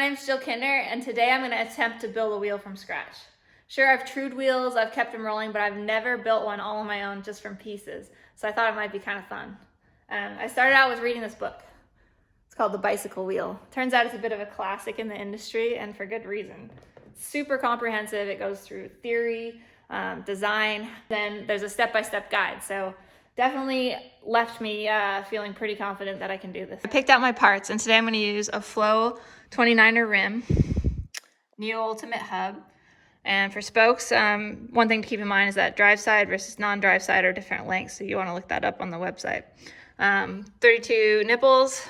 name's Jill Kintner, and today I'm going to attempt to build a wheel from scratch. Sure, I've trued wheels, I've kept them rolling, but I've never built one all on my own just from pieces, so I thought it might be kind of fun. I started out with reading this book. It's called The Bicycle Wheel. Turns out it's a bit of a classic in the industry, and for good reason. It's super comprehensive. It goes through theory, design, then there's a step-by-step guide, so definitely left me feeling pretty confident that I can do this. I picked out my parts, and today I'm going to use a Flow 29er rim, Neo Ultimate hub, and for spokes, one thing to keep in mind is that drive side versus non-drive side are different lengths, so you want to look that up on the website. 32 nipples,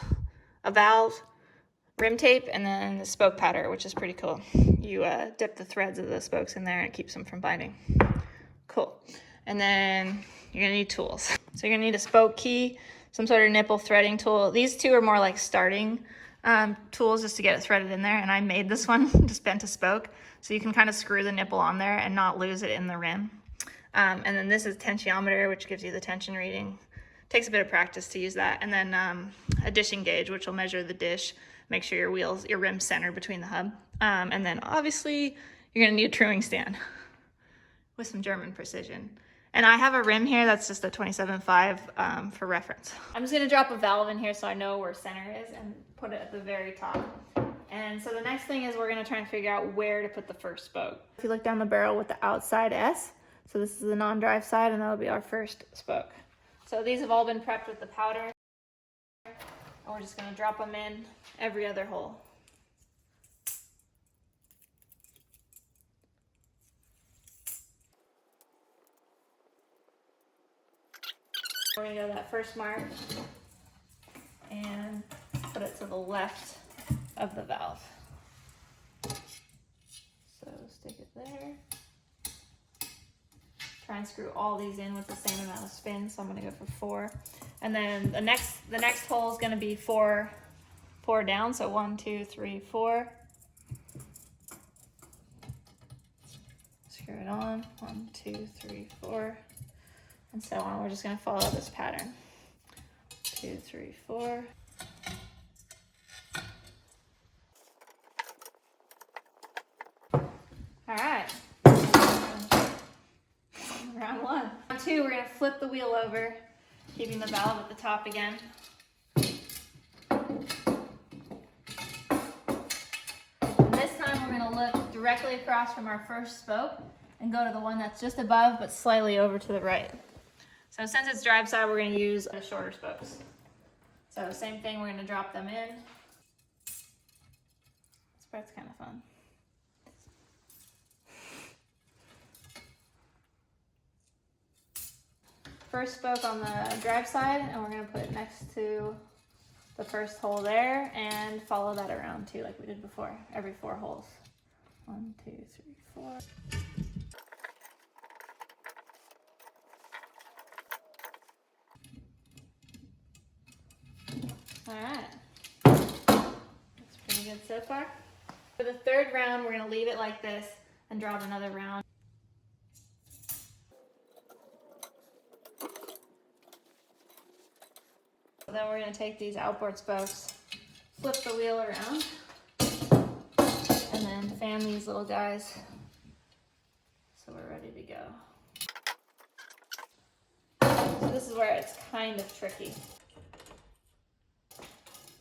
a valve, rim tape, and then the spoke powder, which is pretty cool. You dip the threads of the spokes in there and it keeps them from binding. Cool. And then you're gonna need tools. So you're gonna need a spoke key, some sort of nipple threading tool. These two are more like starting tools just to get it threaded in there, and I made this one, just bent a spoke, so you can kind of screw the nipple on there and not lose it in the rim. And then this is tensiometer, which gives you the tension reading. Takes a bit of practice to use that. And then a dishing gauge, which will measure the dish, make sure your rim's centered between the hub. And then obviously you're gonna need a truing stand with some German precision. And I have a rim here that's just a 27.5 for reference. I'm just gonna drop a valve in here so I know where center is and put it at the very top. And so the next thing is we're gonna try and figure out where to put the first spoke. If you look down the barrel with the outside S, so this is the non-drive side, and that'll be our first spoke. So these have all been prepped with the powder, and we're just gonna drop them in every other hole. We're gonna go to that first mark and put it to the left of the valve. So stick it there. Try and screw all these in with the same amount of spin, so I'm gonna go for 4. And then the next hole is gonna be 4 down, so 1, 2, 3, 4. Screw it on, 1, 2, 3, 4. And so on. We're just going to follow this pattern. 2, 3, 4. All right. Round 1. Round 2, we're going to flip the wheel over, keeping the valve at the top again. And this time we're going to look directly across from our first spoke and go to the one that's just above but slightly over to the right. So since it's drive side, we're going to use the shorter spokes. So same thing, we're going to drop them in. This part's kind of fun. First spoke on the drive side, and we're going to put it next to the first hole there and follow that around too, like we did before, every 4 holes. 1, 2, 3, 4. All right, that's pretty good so far. For the third round, we're gonna leave it like this and drop another round. So then we're gonna take these outboard spokes, flip the wheel around, and then fan these little guys so we're ready to go. So this is where it's kind of tricky.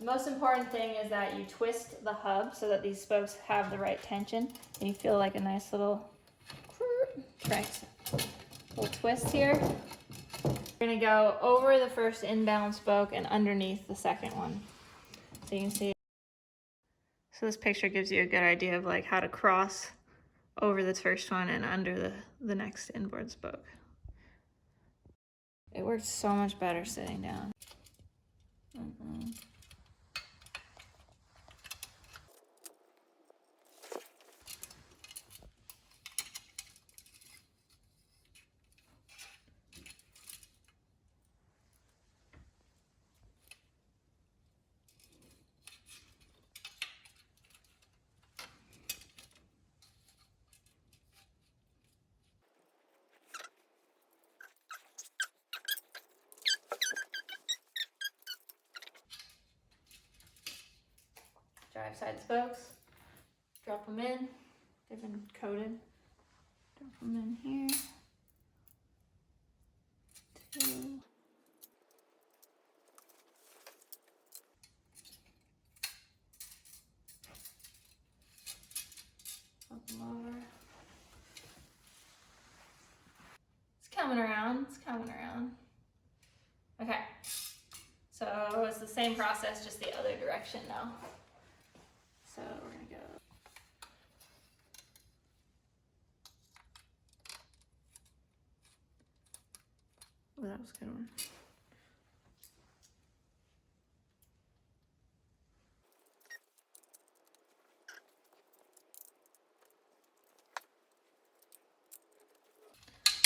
The most important thing is that you twist the hub so that these spokes have the right tension, and you feel like a nice little twist here. We're gonna go over the first inbound spoke and underneath the second one. So you can see. So this picture gives you a good idea of like how to cross over the first one and under the next inboard spoke. It works so much better sitting down. Drive side spokes. Drop them in. They've been coated. Drop them in here. 2. Flip them over. It's coming around. It's coming around. Okay. So it's the same process, just the other direction now. So we're gonna go. Oh, that was a good one.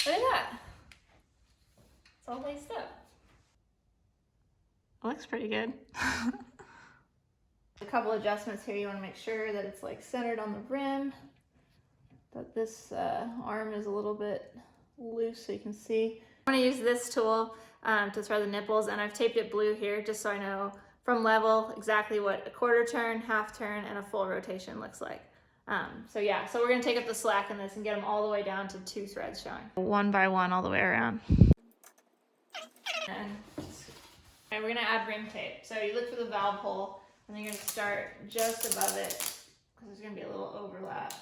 Look at that. It's all laced up. It looks pretty good. A couple adjustments here. You want to make sure that it's like centered on the rim, that this arm is a little bit loose so you can see. I'm going to use this tool to thread the nipples, and I've taped it blue here just so I know from level exactly what a quarter turn, half turn, and a full rotation looks like. So yeah, so we're going to take up the slack in this and get them all the way down to 2 threads showing. 1 by 1 all the way around. And we're going to add rim tape. So you look for the valve hole, and then you're going to start just above it because there's going to be a little overlap.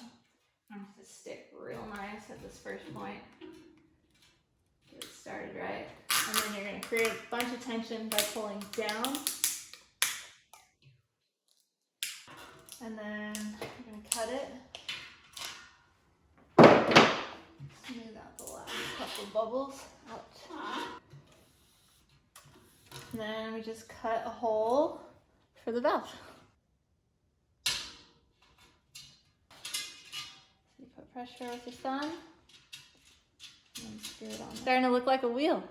I'm going to stick real nice at this first point. Get it started right. And then you're going to create a bunch of tension by pulling down. And then you're going to cut it. Smooth out the last couple bubbles out. And then we just cut a hole for the valve. So you put pressure with your thumb and then screw it on. It's starting to look like a wheel.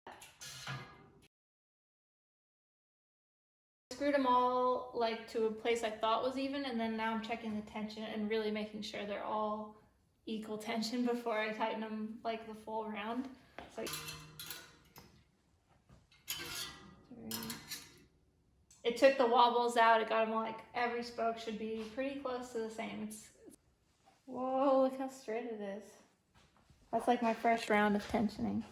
I screwed them all like to a place I thought was even, and then now I'm checking the tension and really making sure they're all equal tension before I tighten them like the full round. So it took the wobbles out. It got them like every spoke should be pretty close to the same. Whoa, look how straight it is. That's like my first round of tensioning.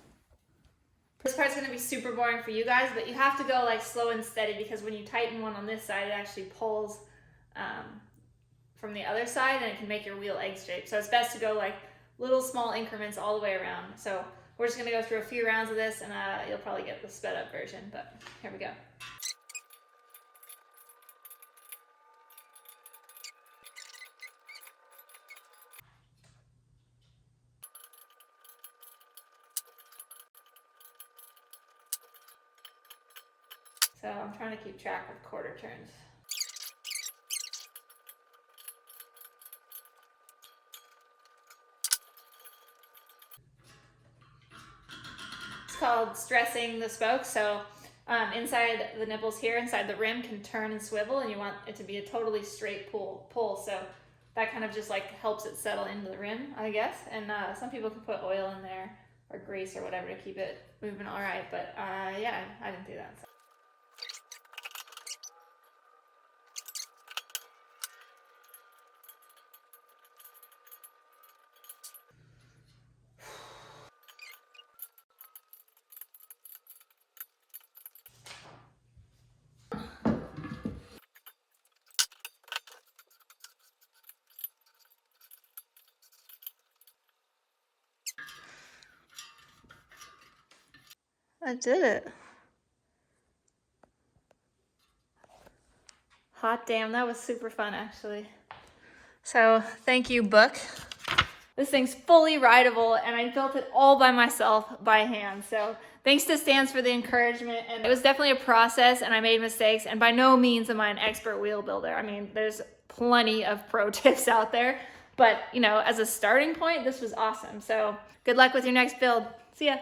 This part's gonna be super boring for you guys, but you have to go like slow and steady because when you tighten one on this side, it actually pulls from the other side and it can make your wheel egg shape. So it's best to go like little small increments all the way around. So we're just gonna go through a few rounds of this and you'll probably get the sped up version, but here we go. So I'm trying to keep track of quarter turns. It's called stressing the spokes. So inside the nipples here, inside the rim can turn and swivel, and you want it to be a totally straight pull. So that kind of just like helps it settle into the rim, I guess. And some people can put oil in there or grease or whatever to keep it moving all right. But yeah, I didn't do that. So. I did it. Hot damn, that was super fun actually. So thank you, book. This thing's fully rideable and I built it all by myself by hand. So thanks to Stans for the encouragement. And it was definitely a process and I made mistakes, and by no means am I an expert wheel builder. I mean, there's plenty of pro tips out there, but you know, as a starting point, this was awesome. So good luck with your next build. See ya.